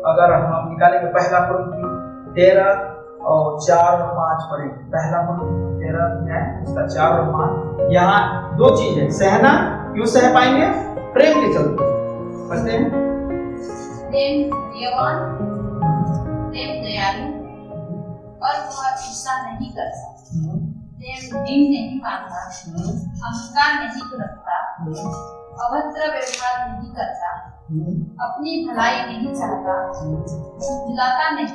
अगर हम निकालेंगे पहला कुरिन्थियों 13 और 4 और 5 पढ़ेंगे। पहला कुरिन्थियों 13 है, उसका 4 और 5। यहाँ दो चीज है, सहना। क्यों सह पाएंगे? प्रेम के चलते। पढ़ते हैं। प्रेम धैर्यवान, प्रेम दयालु और वह ईर्ष्या नहीं करता, प्रेम दिन नहीं मानता, अहंकार नहीं रखता, अभद्र व्यवहार नहीं करता, अपनी भलाई नहीं चाहता, झुलाता नहीं,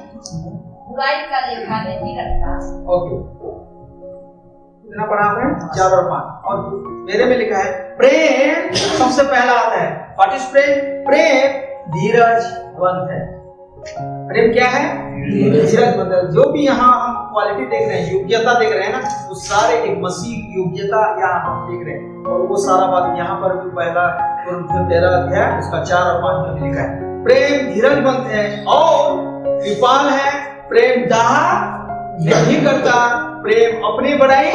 बुराई का लेखा नहीं रखता। ओके, कितना पढ़ा आपने? 4 और 5। और मेरे में लिखा है प्रेम सबसे पहला आता है। व्हाट इज प्रेम? प्रेम धीरजवंत है। प्रेम क्या है? धीरजवंत है। जो भी यहाँ हम क्वालिटी देख रहे हैं, योग्यता देख रहे हैं ना, वो सारे एक मसीह योग्यता यहाँ हम देख रहे हैं। और वो सारा बात यहाँ पर भी पहला कुरिन्थियों 13 अध्याय उसका 4 और 5 में लिखा है। प्रेम धीरजवंत है और कृपाल है, प्रेम दाह नहीं करता, प्रेम अपनी बड़ाई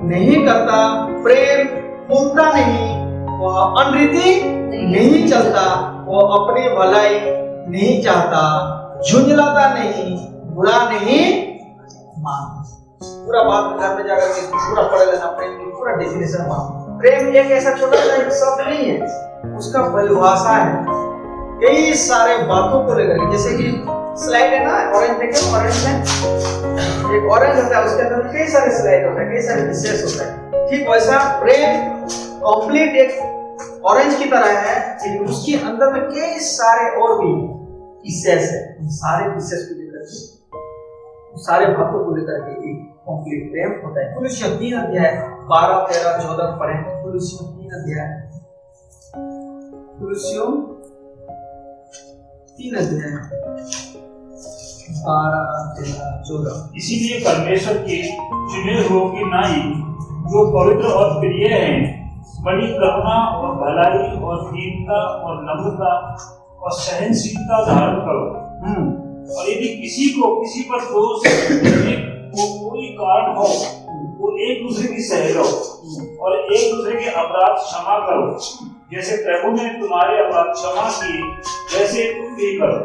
नहीं करता, प्रेम फूलता नहीं, वह अनरीति नहीं चलता, वो अपनी भलाई नहीं चाहता, झुंझलाता नहीं, बुरा नहीं मानता। पूरा बात घर में जाकर के पूरा पढ़ लेना, प्रेम की पूरा डेफिनेशन मानो। प्रेम एक ऐसा छोटा सा शब्द नहीं है, उसका परिभाषा है कई सारे बातों को लेकर के। जैसे कि स्लाइड है ना, ऑरेंज देखें, ऑरेंज में एक ऑरेंज होता है, उसके अंदर कई सारे स्लाइड होता है, कई सारे विशेष होता है। ठीक वैसा प्रेम कंप्लीट एक ऑरेंज की तरह है, लेकिन उसके अंदर में कई सारे और भी विशेष है। सारे विशेष को लेकर के, सारे बातों को लेकर के एक कंप्लीट प्रेम होता है। कुलुस्सियों 3 अध्याय 12, 13, 14 पढ़ें। कुलुस्सियों 3 अध्याय, कुलुस्सियों 3 अध्याय 12, 13, 14। इसीलिए परमेश्वर के चुने हुओं की नाई जो पवित्र और प्रिय हैं, बड़ी करुणा और भलाई और दीनता और नम्रता और सहनशीलता धारण करो। और यदि किसी को किसी पर दोष देने को कोई कारण हो, तो एक दूसरे की सह लो और एक दूसरे के अपराध क्षमा करो, जैसे प्रभु ने तुम्हारे अपराध क्षमा किए वैसे तुम भी करो।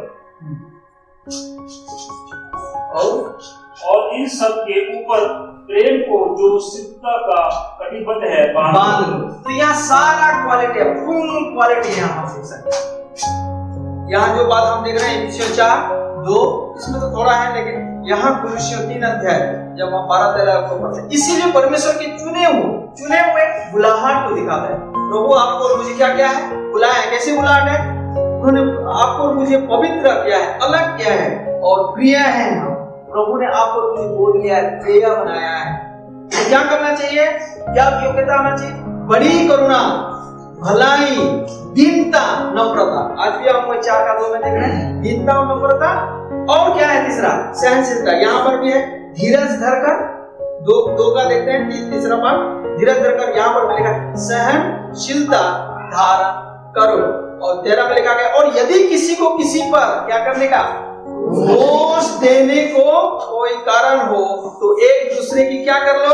और इन सब के ऊपर प्रेम को जो सिद्धता का कटिबद्ध है बांध लो। तो यहाँ सारा क्वालिटी है, फुल क्वालिटी यहाँ देख सकते हैं। यहाँ जो बात हम देख रहे हैं कुलुस्सियों 4:2, इसमें तो थोड़ा है, लेकिन यहाँ कुलुस्सियों 3 अध्याय जब हम 12-13 को पढ़ते हैं, इसीलिए परमेश्वर के चुने हुए बुलाहट को दिखाता है। प्रभु आपको और मुझे क्या है, बुलाया है। कैसे बुलाहट है? उन्होंने आपको और मुझे पवित्र किया है, अलग किया है और प्रिय है। प्रभु ने आपको और मुझे बोल दिया है, प्रिय बनाया है। तो क्या करना चाहिए, क्या योग्यता होना चाहिए? बड़ी करुणा, भलाई, दीनता, नम्रता। आज भी हम 4:2 में देख रहे हैं, दीनता और नम्रता। और क्या है तीसरा? सहनशीलता। यहाँ पर भी है धीरज धरकर, 2 का देखते हैं, तीसरा पाठ धीरज धरकर। यहाँ पर लिखा है सहनशीलता धारण करो। और 13 में लिखा गया, और यदि किसी को किसी पर क्या करने का दोष देने को कोई कारण हो, तो एक दूसरे की क्या कर लो,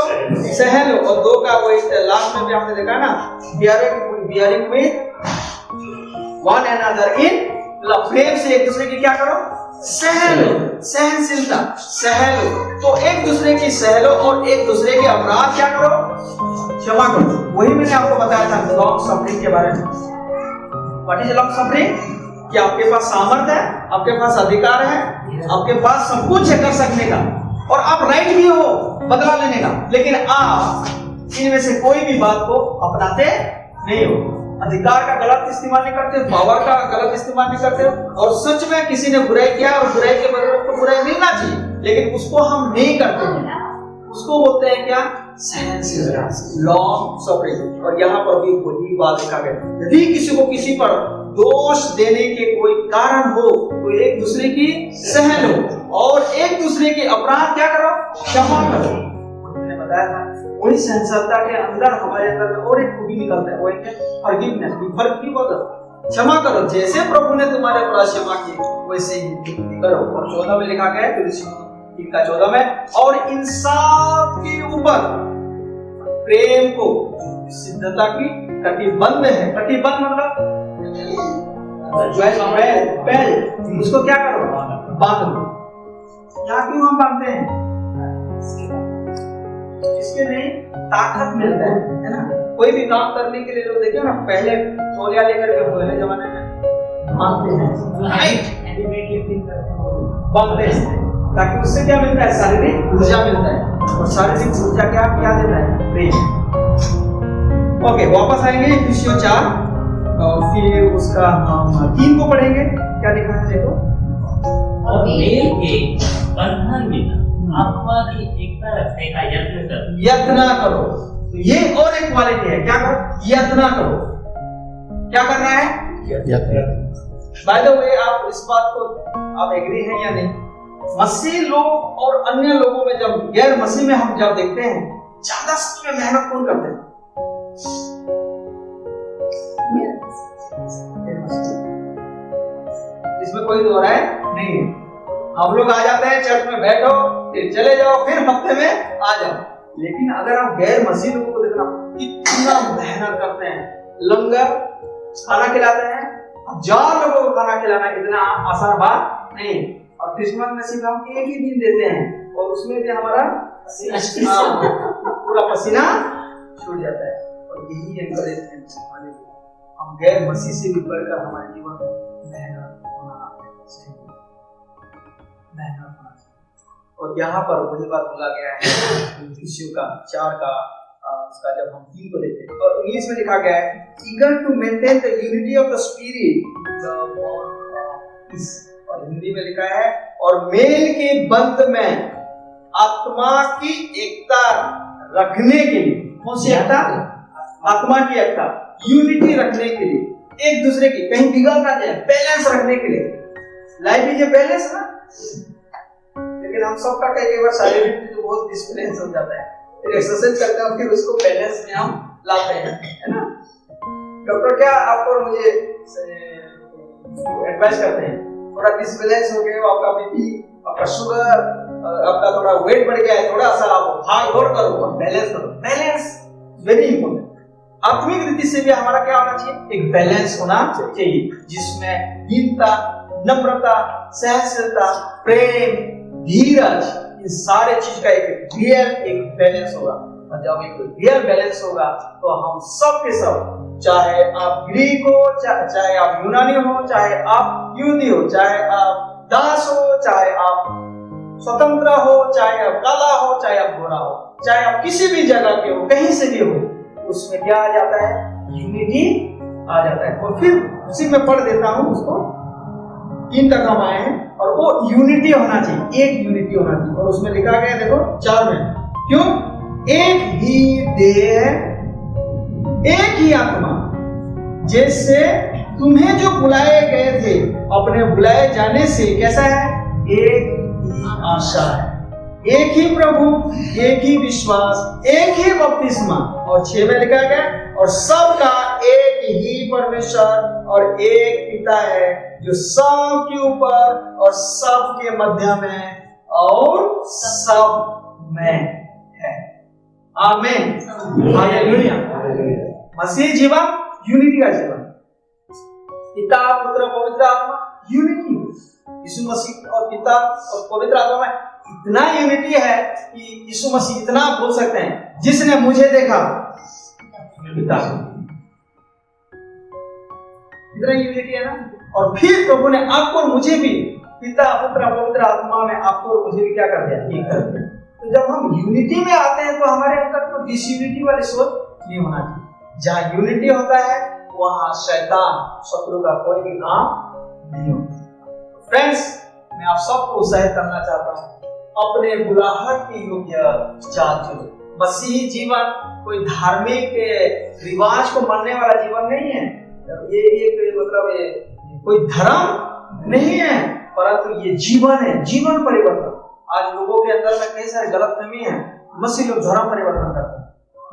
सह लो। और 2 का वो लास्ट में भी हमने देखा ना, bearing with one another in love। प्रेम से एक दूसरे की क्या करो, सह लो, सहनशीलता, सह लो। तो एक दूसरे की सह लो और एक दूसरे के अपराध क्या करो, क्षमा करो। वही मैंने आपको बताया था लॉन्ग सफरिंग के बारे में। What is long suffering? कि आपके पास सामर्थ्य है, आपके पास अधिकार है, आपके पास सब कुछ है कर सकने का, और आप राइट भी हो बदला लेने का, लेकिन आप इनमें से कोई भी बात को अपनाते नहीं हो। अधिकार का गलत इस्तेमाल नहीं करते, पावर का गलत इस्तेमाल नहीं करते। और सच में किसी ने बुराई किया और बुराई के बदले उसको बुराई मिलना चाहिए, लेकिन उसको हम नहीं करते हैं। उसको बोलते हैं क्या? सहनशीलता, लॉन्ग सफरिंग। और यहाँ पर भी वही बात लिखा गया, यदि किसी को किसी पर दोष देने के कोई कारण हो, तो एक दूसरे की सह लो और एक दूसरे के अपराध क्या करो, क्षमा करो। मैंने बताया था वही सहनशीलता के अंदर हमारे अंदर में और एक खूबी निकलता है, वो है फॉरगिवनेस। फॉरगिव करो, क्षमा करो, जैसे प्रभु ने तुम्हारे अपराध क्षमा किए वैसे ही करो। और 14 में लिखा गया है, कुलुस्सियों 3:14 में, और इन सब के ऊपर प्रेम को सिद्धता की कटिबद्ध है। कटिबद्ध मतलब पहल, उसको क्या करो, बांध लो। यहाँ क्यों हम बांधते हैं? इसके लिए ताकत मिलता है ना। कोई भी काम करने के लिए लोग देखिए ना, पहले तौलिया लेकर के पहले जमाने में बांधते हैं, बांधते हैं, ताकि उससे क्या मिलता है, शारीरिक ऊर्जा मिलता है। और शारीरिक ऊर्जा क्या देता है, प्रेम। ओके, वापस आएंगे कुलुस्सियों 4 और फिर उसका हम 3 को पढ़ेंगे। क्या लिखा है देखो, और मेल के बंधन में आत्मा की एकता रखने का यत्न करो। तो ये और एक क्वालिटी है, क्या करो, यत्न करो। क्या करना है, बाय द वे, आप इस बात को आप एग्री हैं या नहीं? मसीह लोग और अन्य लोगों में, जब गैर मसीह में हम जब देखते हैं, ज्यादा सच में मेहनत कौन करते हैं? इसमें कोई दो राय नहीं है। हम लोग आ जाते हैं चर्च में, बैठो फिर चले जाओ, फिर हफ्ते में आ जाओ। लेकिन अगर आप गैर मसीह लोगों को देखना, कितना मेहनत करते हैं। लंगर खाना खिलाते हैं, 1000 लोगों को खाना खिलाना इतना आसान बात नहीं। और क्रिसमस में सिर्फ हम एक ही दिन देते हैं, और उसमें भी हमारा पूरा पसीना छूट जाता है। और यही एनकरेजमेंट हम गैर मसीह से भी बढ़कर हमारे जीवन में मेहनत होना चाहिए, मेहनत होना चाहिए। और यहाँ पर वही बात बोला गया है यीशु का 4 का उसका जब हम 3 को देखते हैं तो इंग्लिश में लिखा गया है eager to maintain the unity of the spirit the bond of peace, और हिंदी में लिखा है और मेल के बंध में आत्मा की एकता रखने के लिए। कौन सी एकता? आत्मा की एकता, यूनिटी रखने के लिए, एक दूसरे की कहीं बिगड़ ना जाए, बैलेंस रखने के लिए। लाइफ इज ए बैलेंस ना, लेकिन हम सबका कई बार शारीरिक तो बहुत डिस्बैलेंस हो जाता है, फिर एक्सरसाइज करते हैं फिर उसको बैलेंस में हम लाते हैं, है ना। डॉक्टर क्या आपको और मुझे एडवाइस करते हैं, थोड़ा डिस्बैलेंस हो गया, आपका बीपी, आपका शुगर, आपका थोड़ा वेट बढ़ गया है, थोड़ा सा आप भाग दौड़ करो, बैलेंस करो। Balance very important. आत्मिक रीति से भी हमारा क्या होना चाहिए? एक बैलेंस होना चाहिए, जिसमें दीनता, नम्रता, सहनशीलता, प्रेम, धीरज, इन सारे चीज का एक बैलेंस होगा। और जब एक रियल बैलेंस होगा तो हम सब के सब, चाहे आप ग्रीक हो, चाहे आप यूनानी हो, चाहे आप यहूदी हो, चाहे आप दास हो, चाहे आप स्वतंत्र हो, चाहे आप काला हो, चाहे आप गोरा हो, चाहे आप किसी भी जगह के हो, कहीं से भी हो, उसमें क्या आ जाता है? यूनिटी आ जाता है। और फिर उसी में पढ़ देता हूं उसको, 3 तक हम आए हैं, और वो यूनिटी होना चाहिए, एक यूनिटी होना चाहिए। और उसमें लिखा गया देखो 4 में, क्यों? एक ही देह, एक ही आत्मा, जैसे तुम्हें जो बुलाए गए थे अपने बुलाए जाने से कैसा है? एक ही आशा है, एक ही प्रभु, एक ही विश्वास, एक ही बपतिस्मा। और 6 में लिखा गया और सबका एक ही परमेश्वर और एक पिता है जो सब के ऊपर और सब के मध्य में और सब में है। आमीन, हालेलुया। मसीह जीवन यूनिटी का जीवन, पिता, पुत्र, पवित्र आत्मा, यूनिटी। यीशु मसीह और पिता और पवित्र आत्मा में इतना यूनिटी है कि यीशु मसीह इतना बोल सकते हैं, जिसने मुझे देखा पिता को। इतना यूनिटी है ना। और फिर प्रभु ने आपको और मुझे भी पिता, पुत्र, पवित्र आत्मा में आपको और मुझे भी क्या कर दिया? एक कर दिया। तो जब हम यूनिटी में आते हैं तो हमारे अंदर तो डिसयूनिटी वाली सोच नहीं होना चाहिए। जहाँ यूनिटी होता है वहां शैतान, शत्रु का कोई भी काम नहीं होता। फ्रेंड्स, मैं आप सबको उत्साहित करना चाहता हूँ, अपने बुलाहट की योग्य चाल चलो। मसीही जीवन कोई धार्मिक रिवाज को मानने वाला जीवन नहीं है, ये मतलब कोई धर्म नहीं है, परंतु ये जीवन है, जीवन परिवर्तन। आज लोगों के अंदर में कई सारे गलतफहमी है, मसीह लोग धर्म परिवर्तन करते हैं।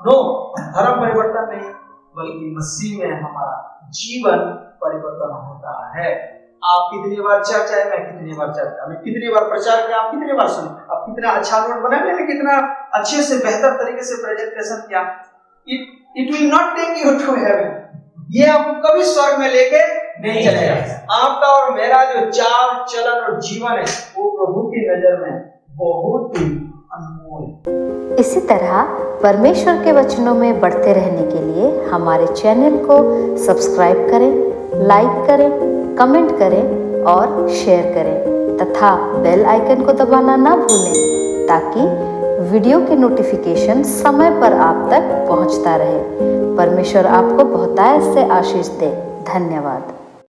नो, धर्म परिवर्तन नहीं, बल्कि मसीह में हमारा जीवन परिवर्तन होता है। आप कितनी बार चर्च आए, मैं कितनी बार चर्च, हमें कितनी बार प्रचार किया, आप कितनी बार सुने, आप कितना अच्छा नोट बनाए, मैंने कितना अच्छे से बेहतर तरीके से प्रेजेंटेशन किया। It will not take you to heaven, ये आपको कभी स्वर्ग में लेके नहीं चलेगा। आपका और मेरा जो चाल चलन और जीवन है वो प्रभु की नजर में बहुत ही अनमोल है। इसी तरह परमेश्वर के वचनों में बढ़ते रहने के लिए हमारे चैनल को सब्सक्राइब करें, लाइक करें, कमेंट करें और शेयर करें तथा बेल आइकन को दबाना ना भूलें, ताकि वीडियो के नोटिफिकेशन समय पर आप तक पहुंचता रहे। परमेश्वर आपको बहुतायत से आशीष दे। धन्यवाद।